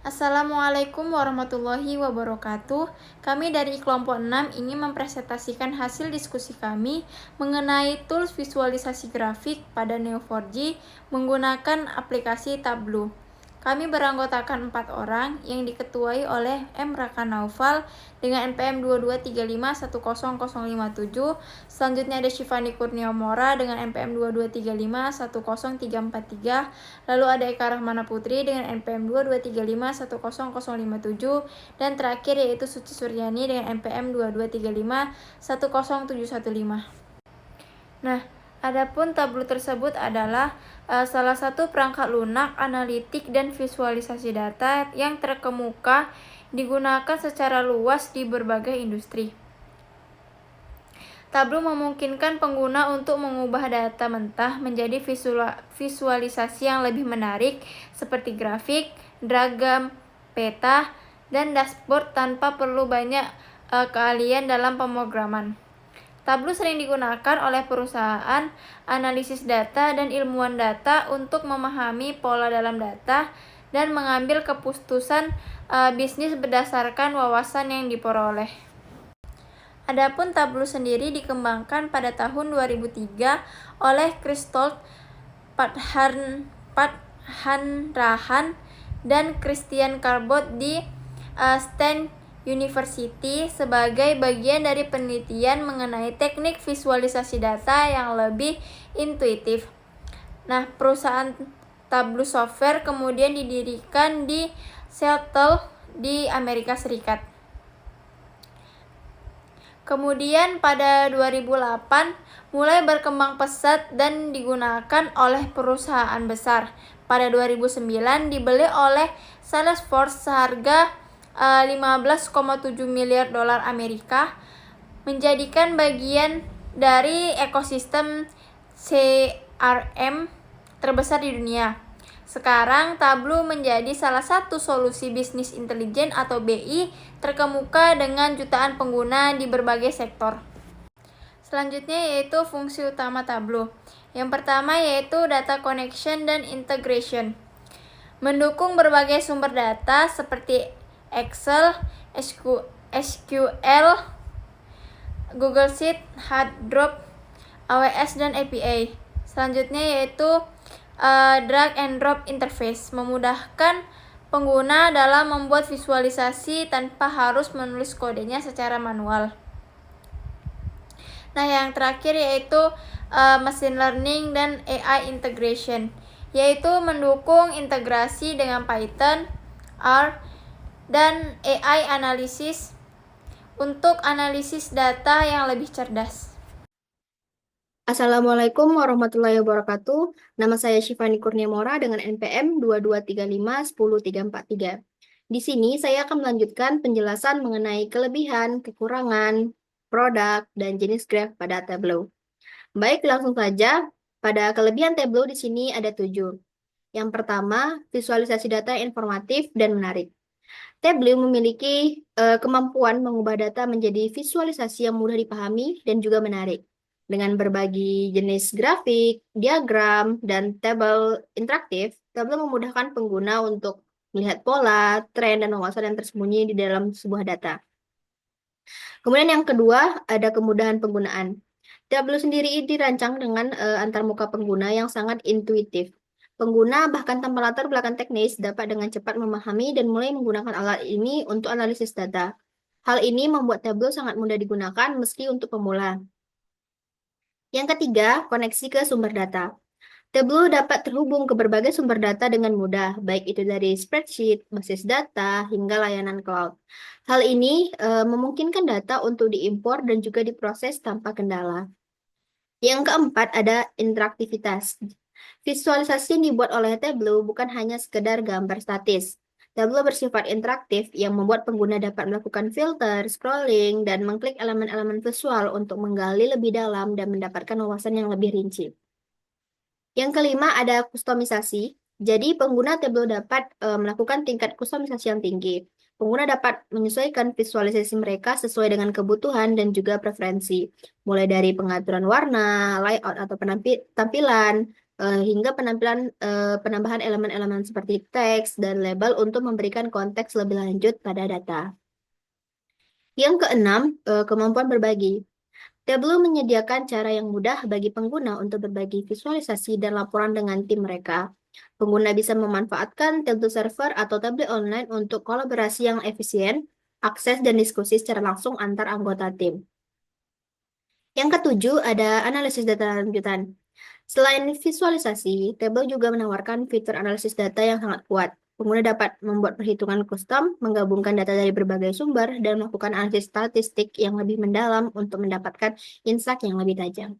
Assalamualaikum warahmatullahi wabarakatuh. Kami dari kelompok 6 ingin mempresentasikan hasil diskusi kami mengenai tools visualisasi grafik pada Neo4j menggunakan aplikasi Tableau. Kami beranggotakan 4 orang yang diketuai oleh M. Raka Naufal dengan NPM 2235100057. Selanjutnya ada Shivani Kurniamora dengan NPM 2235100343. Lalu ada Eka Rahmana Putri dengan NPM 2235100057. Dan terakhir yaitu Suci Suryani dengan NPM 2235100715. Nah, adapun Tableau tersebut adalah salah satu perangkat lunak, analitik, dan visualisasi data yang terkemuka digunakan secara luas di berbagai industri. Tableau memungkinkan pengguna untuk mengubah data mentah menjadi visualisasi yang lebih menarik seperti grafik, diagram, peta, dan dashboard tanpa perlu banyak keahlian dalam pemrograman. Tableau sering digunakan oleh perusahaan analisis data dan ilmuwan data untuk memahami pola dalam data dan mengambil keputusan bisnis berdasarkan wawasan yang diperoleh. Adapun Tableau sendiri dikembangkan pada tahun 2003 oleh Christophe Padhanrahan dan Christian Carbot di Stanford University sebagai bagian dari penelitian mengenai teknik visualisasi data yang lebih intuitif. Nah, perusahaan Tableau Software kemudian didirikan di Seattle di Amerika Serikat. Kemudian pada 2008 mulai berkembang pesat dan digunakan oleh perusahaan besar. Pada 2009 dibeli oleh Salesforce seharga 15,7 miliar dolar Amerika, menjadikan bagian dari ekosistem CRM terbesar di dunia. Sekarang Tableau menjadi salah satu solusi bisnis intelijen atau BI terkemuka dengan jutaan pengguna di berbagai sektor. Selanjutnya yaitu fungsi utama Tableau. Yang pertama yaitu data connection dan integration. Mendukung berbagai sumber data seperti Excel, SQL, Google Sheet, Hadoop, AWS, dan API. Selanjutnya yaitu drag and drop interface, memudahkan pengguna dalam membuat visualisasi tanpa harus menulis kodenya secara manual. Nah, yang terakhir yaitu machine learning dan AI integration, yaitu mendukung integrasi dengan Python, R, dan AI analisis untuk analisis data yang lebih cerdas. Assalamualaikum warahmatullahi wabarakatuh. Nama saya Shivani Kurniamora dengan NPM 2235100343. Di sini saya akan melanjutkan penjelasan mengenai kelebihan, kekurangan, produk, dan jenis graf pada Tableau. Baik, langsung saja. Pada kelebihan Tableau di sini ada 7. Yang pertama, visualisasi data yang informatif dan menarik. Tableau memiliki kemampuan mengubah data menjadi visualisasi yang mudah dipahami dan juga menarik. Dengan berbagi jenis grafik, diagram, dan tabel interaktif, Tableau memudahkan pengguna untuk melihat pola, tren, dan wawasan yang tersembunyi di dalam sebuah data. Kemudian yang kedua, ada kemudahan penggunaan. Tableau sendiri dirancang dengan antarmuka pengguna yang sangat intuitif. Pengguna bahkan tanpa latar belakang teknis dapat dengan cepat memahami dan mulai menggunakan alat ini untuk analisis data. Hal ini membuat Tableau sangat mudah digunakan meski untuk pemula. Yang ketiga, koneksi ke sumber data. Tableau dapat terhubung ke berbagai sumber data dengan mudah, baik itu dari spreadsheet, basis data, hingga layanan cloud. Hal ini memungkinkan data untuk diimpor dan juga diproses tanpa kendala. Yang keempat ada interaktivitas. Visualisasi yang dibuat oleh Tableau bukan hanya sekedar gambar statis. Tableau bersifat interaktif yang membuat pengguna dapat melakukan filter, scrolling, dan mengklik elemen-elemen visual untuk menggali lebih dalam dan mendapatkan wawasan yang lebih rinci. Yang kelima ada kustomisasi. Jadi pengguna Tableau dapat melakukan tingkat kustomisasi yang tinggi. Pengguna dapat menyesuaikan visualisasi mereka sesuai dengan kebutuhan dan juga preferensi, mulai dari pengaturan warna, layout atau tampilan, hingga penambahan elemen-elemen seperti teks dan label untuk memberikan konteks lebih lanjut pada data. Yang keenam, kemampuan berbagi. Tableau menyediakan cara yang mudah bagi pengguna untuk berbagi visualisasi dan laporan dengan tim mereka. Pengguna bisa memanfaatkan Tableau Server atau tablet online untuk kolaborasi yang efisien, akses dan diskusi secara langsung antar anggota tim. Yang ketujuh, ada analisis data lanjutan. Selain visualisasi, Tableau juga menawarkan fitur analisis data yang sangat kuat. Pengguna dapat membuat perhitungan custom, menggabungkan data dari berbagai sumber, dan melakukan analisis statistik yang lebih mendalam untuk mendapatkan insight yang lebih tajam.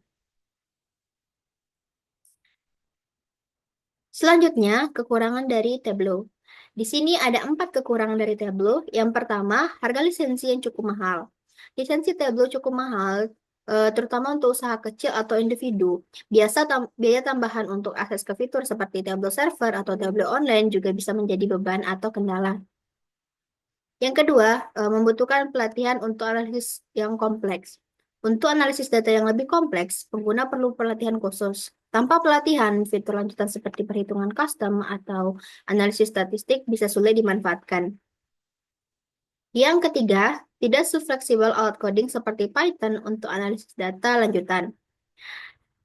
Selanjutnya, kekurangan dari Tableau. Di sini ada 4 kekurangan dari Tableau. Yang pertama, harga lisensi yang cukup mahal. Lisensi Tableau cukup mahal, terutama untuk usaha kecil atau individu. Biaya tambahan untuk akses ke fitur seperti Tableau Server atau Tableau Online juga bisa menjadi beban atau kendala. Yang kedua, membutuhkan pelatihan untuk analisis yang kompleks. Untuk analisis data yang lebih kompleks, pengguna perlu pelatihan khusus. Tanpa pelatihan, fitur lanjutan seperti perhitungan custom atau analisis statistik bisa sulit dimanfaatkan. Yang ketiga, tidak sefleksibel alat coding seperti Python untuk analisis data lanjutan.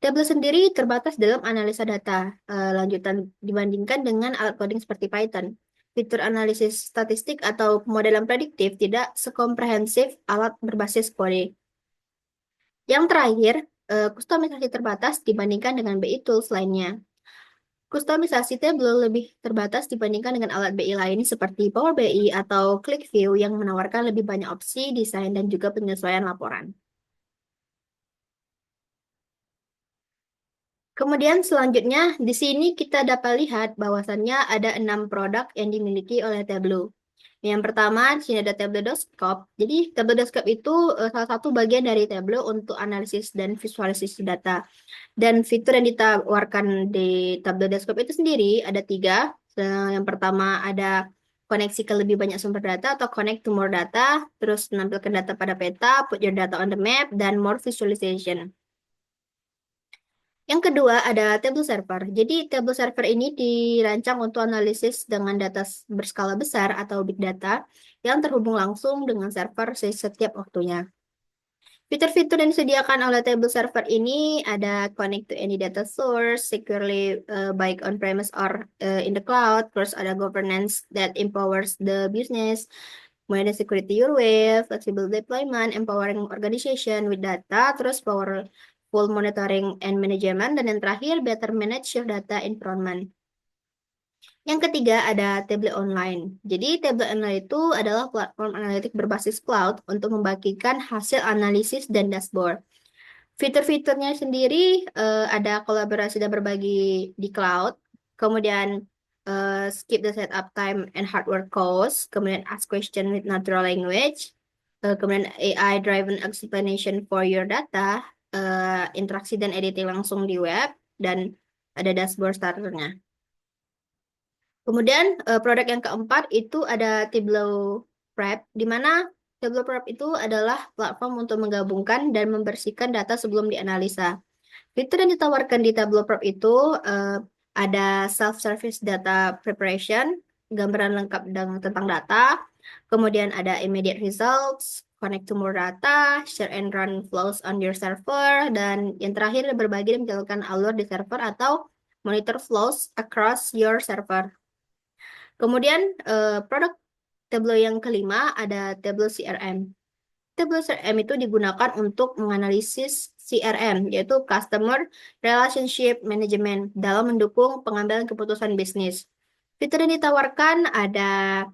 Tableau sendiri terbatas dalam analisa data lanjutan dibandingkan dengan alat coding seperti Python. Fitur analisis statistik atau pemodelan prediktif tidak sekomprehensif alat berbasis kode. Yang terakhir, kustomisasi terbatas dibandingkan dengan BI tools lainnya. Kustomisasi Tableau lebih terbatas dibandingkan dengan alat BI lain seperti Power BI atau ClickView yang menawarkan lebih banyak opsi desain dan juga penyesuaian laporan. Kemudian selanjutnya, di sini kita dapat lihat bahwasannya ada 6 produk yang dimiliki oleh Tableau. Yang pertama, di sini ada Tableau.scope. Jadi, Tableau.scope itu salah satu bagian dari Tableau untuk analisis dan visualisasi data. Dan fitur yang ditawarkan di Tableau.scope itu sendiri ada 3. Yang pertama ada koneksi ke lebih banyak sumber data atau connect to more data, terus menampilkan data pada peta, put your data on the map, dan more visualization. Yang kedua ada Tableau Server. Jadi Tableau Server ini dirancang untuk analisis dengan data berskala besar atau big data yang terhubung langsung dengan server setiap waktunya. Fitur-fitur yang disediakan oleh Tableau Server ini ada connect to any data source securely, baik on-premise or in the cloud. Terus ada governance that empowers the business. Kemudian ada security your way, flexible deployment, empowering organization with data, terus powerful monitoring and management, dan yang terakhir better manage your data environment. Yang ketiga ada Tableau Online. Jadi Tableau Online itu adalah platform analitik berbasis cloud untuk membagikan hasil analisis dan dashboard. Fitur-fiturnya sendiri ada kolaborasi dan berbagi di cloud, kemudian skip the setup time and hardware cost, kemudian ask question with natural language, kemudian AI driven explanation for your data, interaksi dan editing langsung di web, dan ada dashboard starternya. Kemudian produk yang keempat itu ada Tableau Prep, di mana Tableau Prep itu adalah platform untuk menggabungkan dan membersihkan data sebelum dianalisa. Fitur yang ditawarkan di Tableau Prep itu ada self-service data preparation, gambaran lengkap tentang data, kemudian ada immediate results, connect to more data, share and run flows on your server, dan yang terakhir berbagi dan menjalankan alur di server atau monitor flows across your server. Kemudian produk Tableau yang kelima ada Tableau CRM. Tableau CRM itu digunakan untuk menganalisis CRM, yaitu Customer Relationship Management, dalam mendukung pengambilan keputusan bisnis. Fitur yang ditawarkan ada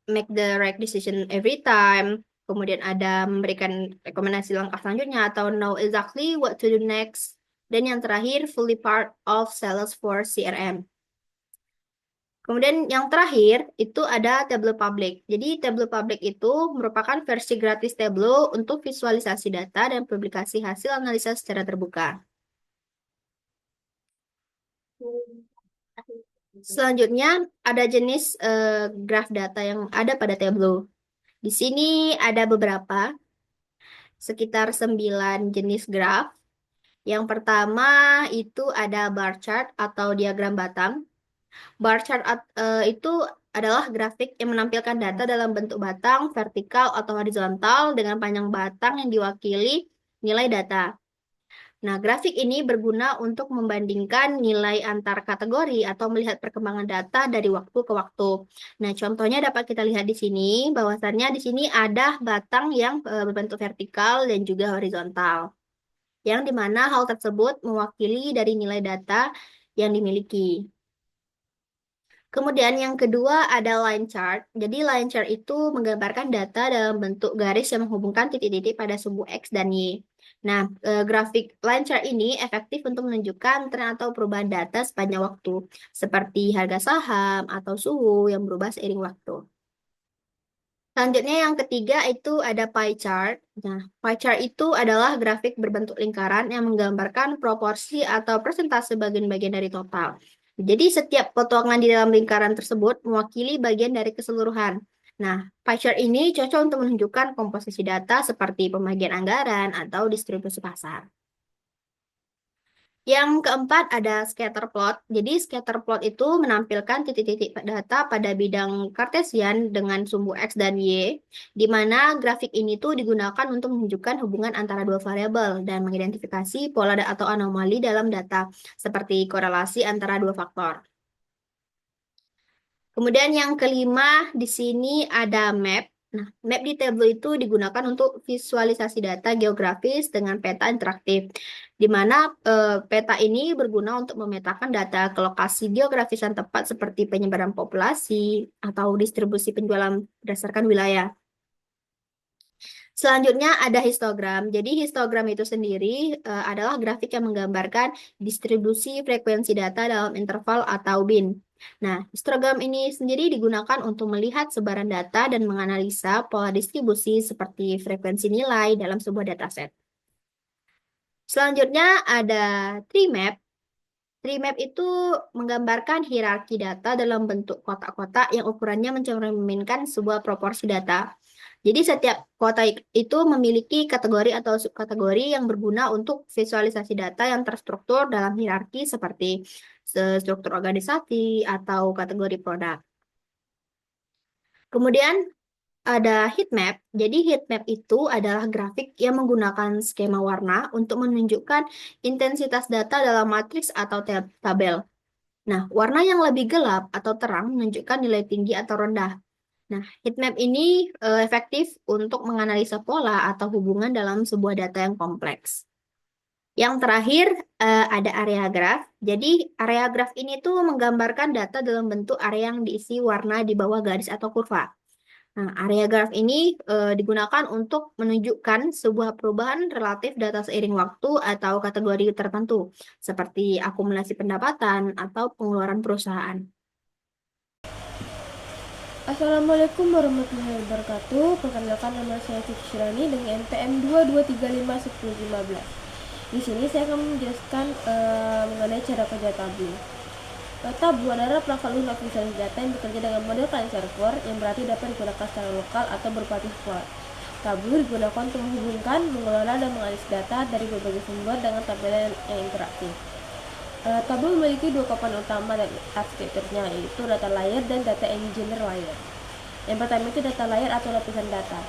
make the right decision every time, kemudian ada memberikan rekomendasi langkah selanjutnya atau know exactly what to do next, dan yang terakhir fully part of Salesforce CRM. Kemudian yang terakhir itu ada Tableau Public. Jadi Tableau Public itu merupakan versi gratis Tableau untuk visualisasi data dan publikasi hasil analisa secara terbuka. Selanjutnya ada jenis graph data yang ada pada Tableau. Di sini ada beberapa, sekitar 9 jenis graph. Yang pertama itu ada bar chart atau diagram batang. Bar chart itu adalah grafik yang menampilkan data dalam bentuk batang, vertikal atau horizontal dengan panjang batang yang diwakili nilai data. Nah, grafik ini berguna untuk membandingkan nilai antar kategori atau melihat perkembangan data dari waktu ke waktu. Nah, contohnya dapat kita lihat di sini, bahwasannya di sini ada batang yang berbentuk vertikal dan juga horizontal, yang dimana hal tersebut mewakili dari nilai data yang dimiliki. Kemudian yang kedua ada line chart. Jadi line chart itu menggambarkan data dalam bentuk garis yang menghubungkan titik-titik pada sumbu X dan Y. Nah, grafik line chart ini efektif untuk menunjukkan tren atau perubahan data sepanjang waktu, seperti harga saham atau suhu yang berubah seiring waktu. Selanjutnya yang ketiga itu ada pie chart. Nah, pie chart itu adalah grafik berbentuk lingkaran yang menggambarkan proporsi atau persentase bagian-bagian dari total. Jadi setiap potongan di dalam lingkaran tersebut mewakili bagian dari keseluruhan. Nah, pie chart ini cocok untuk menunjukkan komposisi data seperti pembagian anggaran atau distribusi pasar. Yang keempat ada scatter plot. Jadi scatter plot itu menampilkan titik-titik data pada bidang Cartesian dengan sumbu X dan Y, di mana grafik ini tuh digunakan untuk menunjukkan hubungan antara dua variabel dan mengidentifikasi pola atau anomali dalam data, seperti korelasi antara dua faktor. Kemudian yang kelima di sini ada map. Nah, map di tabel itu digunakan untuk visualisasi data geografis dengan peta interaktif, di mana peta ini berguna untuk memetakan data ke lokasi geografis yang tepat seperti penyebaran populasi atau distribusi penjualan berdasarkan wilayah. Selanjutnya ada histogram. Jadi histogram itu sendiri adalah grafik yang menggambarkan distribusi frekuensi data dalam interval atau bin. Nah, histogram ini sendiri digunakan untuk melihat sebaran data dan menganalisa pola distribusi seperti frekuensi nilai dalam sebuah dataset. Selanjutnya ada tree map. Tree map itu menggambarkan hierarki data dalam bentuk kotak-kotak yang ukurannya mencerminkan sebuah proporsi data. Jadi setiap kotak itu memiliki kategori atau subkategori yang berguna untuk visualisasi data yang terstruktur dalam hierarki seperti struktur organisasi atau kategori produk. Kemudian ada heat map. Jadi heat map itu adalah grafik yang menggunakan skema warna untuk menunjukkan intensitas data dalam matriks atau tabel. Nah, warna yang lebih gelap atau terang menunjukkan nilai tinggi atau rendah. Nah, heat map ini efektif untuk menganalisa pola atau hubungan dalam sebuah data yang kompleks. Yang terakhir ada area graf. Jadi area graf ini tuh menggambarkan data dalam bentuk area yang diisi warna di bawah garis atau kurva. Nah, area graf ini digunakan untuk menunjukkan sebuah perubahan relatif data seiring waktu atau kategori tertentu, seperti akumulasi pendapatan atau pengeluaran perusahaan. Assalamualaikum warahmatullahi wabarakatuh. Perkenalkan, nama saya Siti Shirani dengan NPM 22351015. Di sini saya akan menjelaskan mengenai cara kerja tableau. Tableau adalah perangkat lunak visualisasi data yang bekerja dengan model client server, yang berarti dapat digunakan secara lokal atau berpartisipasi. Tableau digunakan untuk menghubungkan, mengelola, dan menganalisis data dari berbagai sumber dengan tampilan yang interaktif. Tableau memiliki dua komponen utama dari arsitekturnya, yaitu data layer dan data engineer layer. Yang pertama itu data layer atau lapisan data.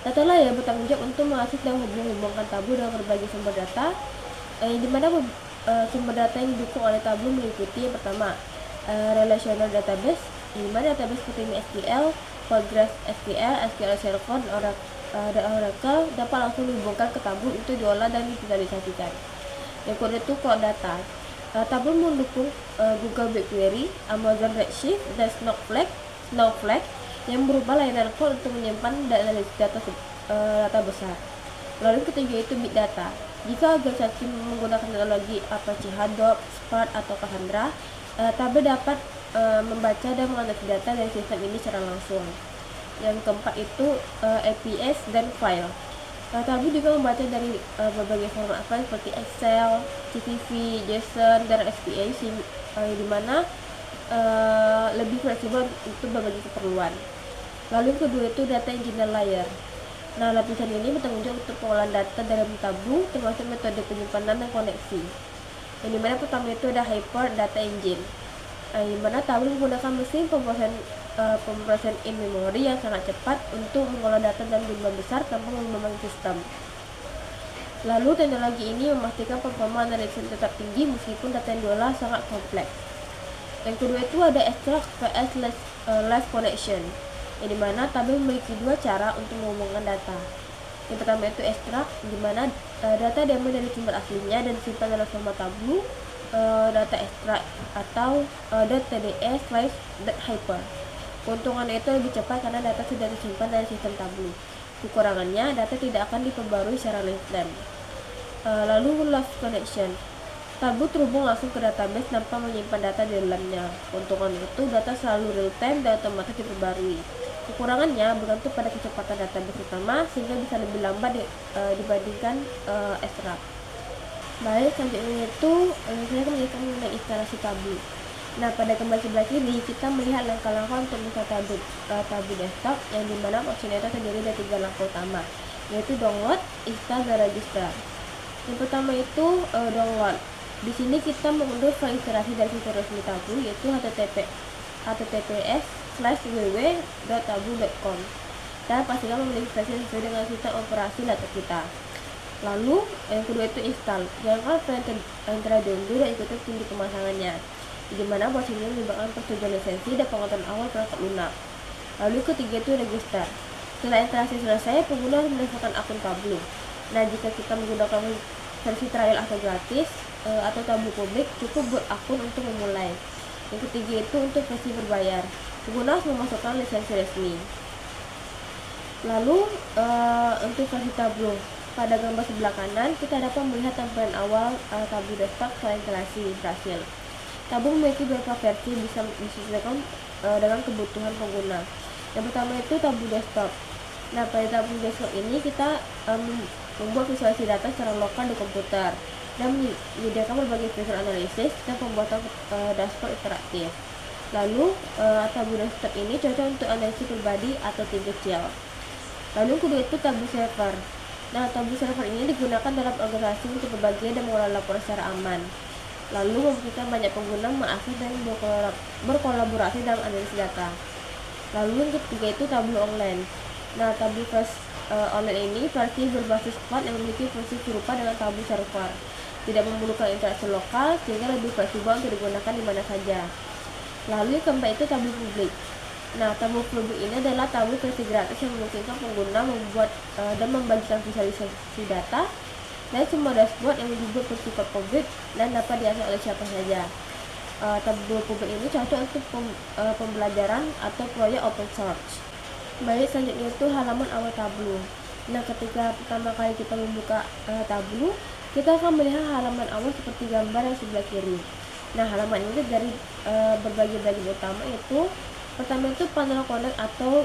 Data layer bertanggung jawab untuk mengakses dan menghubungkan tableau dengan berbagai sumber data, di mana sumber data yang didukung oleh tableau meliputi yang pertama relational database, di mana database seperti SQL, PostgreSQL, SQL Server, dan Oracle dapat langsung dihubungkan ke tableau untuk diolah dan divisualisasikan. Yang kedua itu core data. Tableau mendukung Google BigQuery, Amazon Redshift, dan Snowflake yang berupa layanan cloud untuk menyimpan dan analisis data besar. Lalu ketiga itu big data. Jika organisasi menggunakan teknologi Apache Hadoop, Spark, atau Cassandra, tabel dapat membaca dan menganalisis data dari sistem ini secara langsung. Yang keempat itu APS dan file. Tableau juga membaca dari berbagai format file seperti Excel, CSV, JSON, dan SPA, di mana lebih fleksibel untuk berbagai keperluan. Lalu yang kedua itu data engineer layer. Nah, lapisan ini bertanggung jawab untuk pengolahan data dalam Tableau, termasuk metode penyimpanan dan koneksi. Yang dimana pertama itu ada Hyper Data Engine, yang dimana Tableau menggunakan mesin pemrosesan in memory yang sangat cepat untuk mengolah data dalam jumlah besar tanpa membebani sistem. Lalu teknologi ini memastikan performa analisis tetap tinggi meskipun data yang diolah sangat kompleks. Yang kedua itu ada Extract vs Live Connection, yang dimana Tableau memiliki dua cara untuk menghubungkan data. Yang pertama itu extract, di mana data diambil dari sumber aslinya dan disimpan dalam format Tableau, data extract atau .tds/.hyper. Keuntungannya itu lebih cepat karena data sudah disimpan dari sistem Tableau. Kekurangannya, data tidak akan diperbarui secara instan. Lalu Live Connection, Tableau terhubung langsung ke database tanpa menyimpan data di dalamnya. Keuntungan itu, data selalu real time dan otomatis diperbarui. Kekurangannya bergantung pada kecepatan database utama sehingga bisa lebih lambat dibandingkan extract. Baik, selanjutnya itu saya akan menjelaskan mengenai instalasi Tableau. Nah, pada gambar sebelah kiri kita melihat langkah-langkah untuk membuka Tableau desktop, yang dimana opsinya itu terdiri dari 3 langkah utama, yaitu download, install, dan register. Yang pertama itu download. Di sini kita mengunduh file instalasi dari situs resmi Tableau, yaitu https://www.tableau.com, dan pastikan memiliki versi sesuai dengan sistem operasi laptop kita. Lalu yang kedua itu install. Jangan file yang telah diunduh dan ikuti studi pemasangannya, di mana proses ini melibatkan persetujuan lisensi dan pengaturan awal perangkat lunak. Lalu ketiga itu register. Setelah instalasi selesai, pengguna harus mendaftarkan akun Tableau. Nah, jika kita menggunakan versi trial atau gratis atau Tableau publik, cukup buat akun untuk memulai. Yang ketiga itu untuk versi berbayar. Pengguna harus memasukkan lisensi resmi. Lalu untuk versi Tableau, pada gambar sebelah kanan kita dapat melihat tampilan awal Tableau desktop setelah instalasi berhasil. Tableau memiliki beberapa versi, bisa disesuaikan dengan kebutuhan pengguna. Yang pertama itu Tableau desktop. Nah, pada Tableau desktop ini kita membuat visualisasi data secara lokal di komputer dan menyediakan berbagai fitur analisis dan pembuatan dashboard interaktif. Lalu Tableau desktop ini cocok untuk analisis pribadi atau tim kecil. Lalu kedua itu Tableau server. Nah, Tableau server ini digunakan dalam organisasi untuk berbagi dan mengolah laporan secara aman. Lalu memungkinkan banyak pengguna mengakses dan berkolaborasi dalam analisis data. Lalu yang ketiga itu Tableau online. Nah, Tableau online ini versi berbasis cloud yang memiliki fungsi serupa dengan Tableau server. Tidak memerlukan interaksi lokal sehingga lebih fleksibel untuk digunakan di mana saja. Lalu yang keempat itu Tableau publik. Nah, Tableau publik ini adalah Tableau versi gratis yang memungkinkan pengguna membuat dan membagikan visualisasi data dan semua dashboard yang dibuat bersifat publik dan dapat diakses oleh siapa saja. Tableau publik ini cocok untuk pembelajaran atau proyek open source. Baik, selanjutnya itu halaman awal Tableau. Nah, ketika pertama kali kita membuka Tableau, kita akan melihat halaman awal seperti gambar yang sebelah kiri. Nah, halaman ini dari berbagai bagian utama, yaitu pertama itu panel connect atau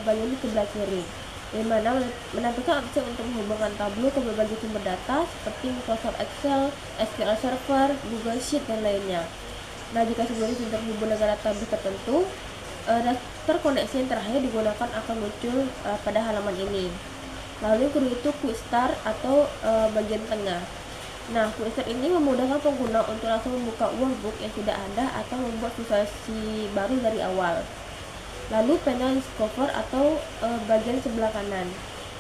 bagian di sebelah kiri, di mana menampilkan opsi untuk menghubungkan Tableau ke berbagai sumber data seperti Microsoft Excel, SQL Server, Google Sheet, dan lainnya. Nah, jika sebelumnya sudah terhubung dengan database tertentu, daftar koneksi yang terakhir digunakan akan muncul pada halaman ini. Lalu kedua itu Quick Start atau bagian tengah. Nah, Quick Start ini memudahkan pengguna untuk langsung membuka workbook yang sudah ada atau membuat visualisasi baru dari awal. Lalu panel Discover atau bagian sebelah kanan.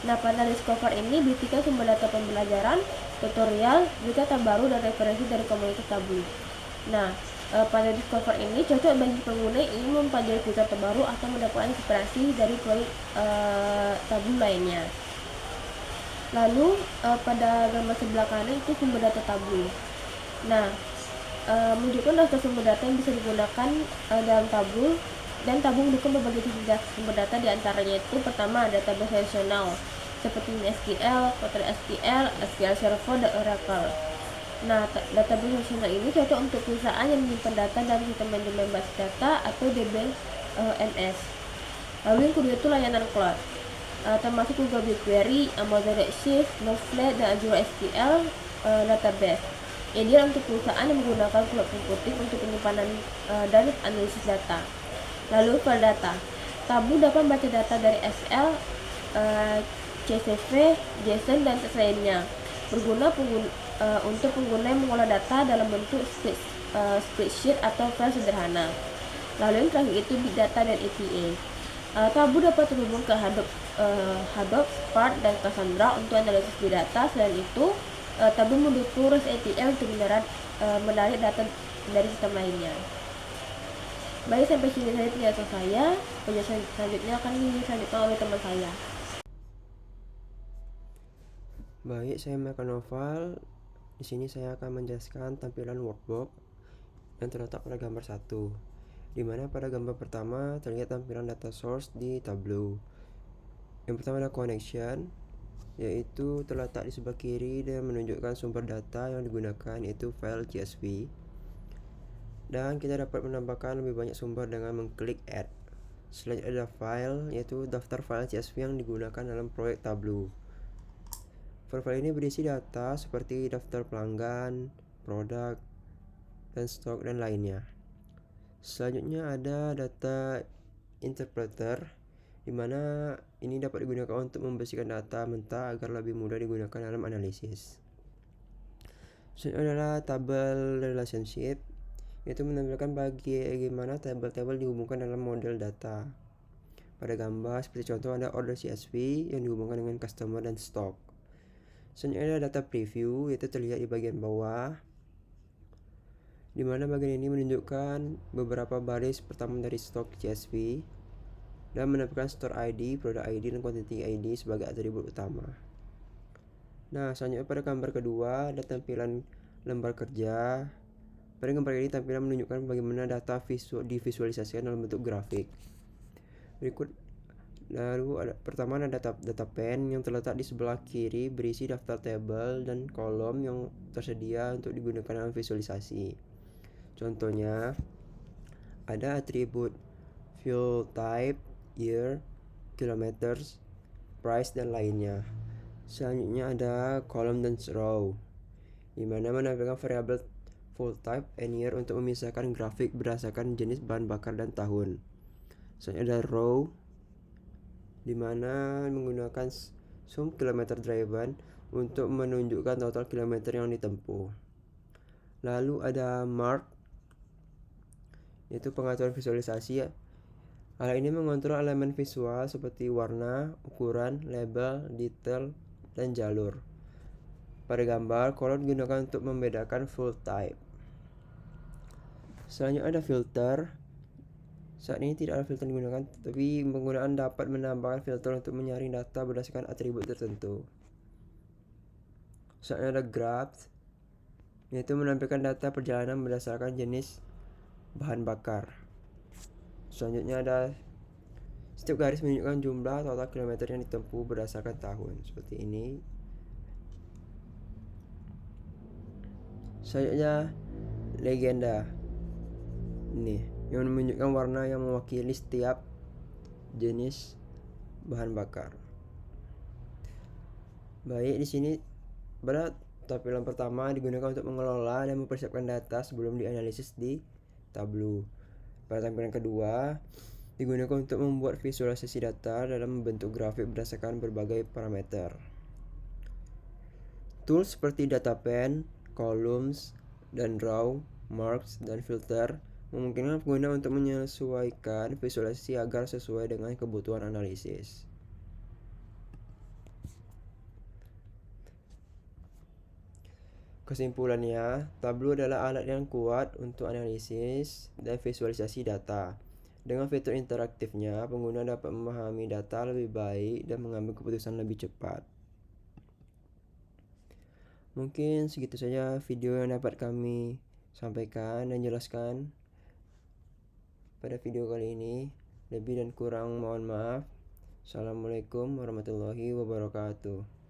Nah, panel Discover ini berisikan sumber data pembelajaran, tutorial, berita terbaru, dan referensi dari komunitas Tableau. Nah, panel Discover ini cocok bagi pengguna yang ingin mempelajari fitur terbaru atau mendapatkan inspirasi dari proyek Tableau lainnya. Lalu pada gambar sebelah kanan itu sumber data Tableau. Nah, menunjukkan daftar sumber data yang bisa digunakan dalam Tableau, dan Tableau mendukung berbagai sumber data, diantaranya itu pertama database relasional seperti SQL, PostgreSQL, SQL Server, dan Oracle. Nah, database relasional ini cocok untuk perusahaan yang menyimpan data dalam sistem manajemen basis data atau DBMS. Lalu yang kedua itu layanan cloud, termasuk Google BigQuery, Amazon Redshift, Snowflake, dan Azure SQL database. Ideal untuk perusahaan yang menggunakan cloud computing untuk penyimpanan dan analisis data. Lalu file data, Tableau dapat membaca data dari Excel, CSV, JSON, dan teks lainnya. Berguna untuk pengguna yang mengolah data dalam bentuk spreadsheet atau file sederhana. Lalu yang terakhir itu Big Data dan APA. Tableau dapat terhubung ke Hadoop, Spark, dan Cassandra untuk analisis big data. Selain itu, Tableau mendukung REST API untuk menarik data dari sistem lainnya. Baik, sampai sini saja penjelasan saya. Penjelasan selanjutnya akan dilanjutkan oleh teman saya. Baik, saya Melka Noval. Di sini saya akan menjelaskan tampilan workbook yang terletak pada gambar 1, di mana pada gambar pertama terlihat tampilan data source di Tableau. Yang pertama ada connection, yaitu terletak di sebelah kiri dan menunjukkan sumber data yang digunakan, yaitu file CSV. Dan kita dapat menambahkan lebih banyak sumber dengan mengklik add. Selanjutnya ada file, yaitu daftar file CSV yang digunakan dalam proyek Tableau. File ini berisi data seperti daftar pelanggan, produk, dan stok, dan lainnya. Selanjutnya ada data interpreter, di mana ini dapat digunakan untuk membersihkan data mentah agar lebih mudah digunakan dalam analisis. Selanjutnya adalah tabel relationship, yaitu menampilkan bagaimana tabel-tabel dihubungkan dalam model data. Pada gambar seperti contoh ada order CSV yang dihubungkan dengan customer dan stok. Selanjutnya ada data preview, yaitu terlihat di bagian bawah, di mana bagian ini menunjukkan beberapa baris pertama dari stok CSV dan menampilkan store ID, product ID, dan quantity ID sebagai atribut utama. Nah, selanjutnya pada gambar kedua ada tampilan lembar kerja. Pada gambar ini tampilan menunjukkan bagaimana data divisualisasikan dalam bentuk grafik. Pertama ada data pane yang terletak di sebelah kiri, berisi daftar tabel dan kolom yang tersedia untuk digunakan dalam visualisasi. Contohnya ada atribut fuel type, year, kilometers, price, dan lainnya. Selanjutnya ada kolom dan row, di mana menampilkan variabel fuel type and year untuk memisahkan grafik berdasarkan jenis bahan bakar dan tahun. Selanjutnya ada row, di mana menggunakan sum kilometer driven untuk menunjukkan total kilometer yang ditempuh. Lalu ada mark, yaitu pengaturan visualisasi. Hal ini mengontrol elemen visual seperti warna, ukuran, label, detail, dan jalur. Pada gambar, kolom digunakan untuk membedakan full type. Selanjutnya ada filter. Saat ini tidak ada filter digunakan, tapi penggunaan dapat menambahkan filter untuk menyaring data berdasarkan atribut tertentu. Selanjutnya ada graph, yaitu menampilkan data perjalanan berdasarkan jenis bahan bakar. Selanjutnya ada setiap garis menunjukkan jumlah total kilometer yang ditempuh berdasarkan tahun, seperti ini. Selanjutnya legenda, ini yang menunjukkan warna yang mewakili setiap jenis bahan bakar. Baik, di sini pada tampilan pertama digunakan untuk mengelola dan mempersiapkan data sebelum dianalisis di Tableau. Pada tampilan kedua digunakan untuk membuat visualisasi data dalam bentuk grafik berdasarkan berbagai parameter. Tools seperti data pane, columns, dan row, marks, dan filter memungkinkan pengguna untuk menyesuaikan visualisasi agar sesuai dengan kebutuhan analisis. Kesimpulannya, Tableau adalah alat yang kuat untuk analisis dan visualisasi data. Dengan fitur interaktifnya, pengguna dapat memahami data lebih baik dan mengambil keputusan lebih cepat. Mungkin segitu saja video yang dapat kami sampaikan dan jelaskan pada video kali ini. Lebih dan kurang mohon maaf. Assalamualaikum warahmatullahi wabarakatuh.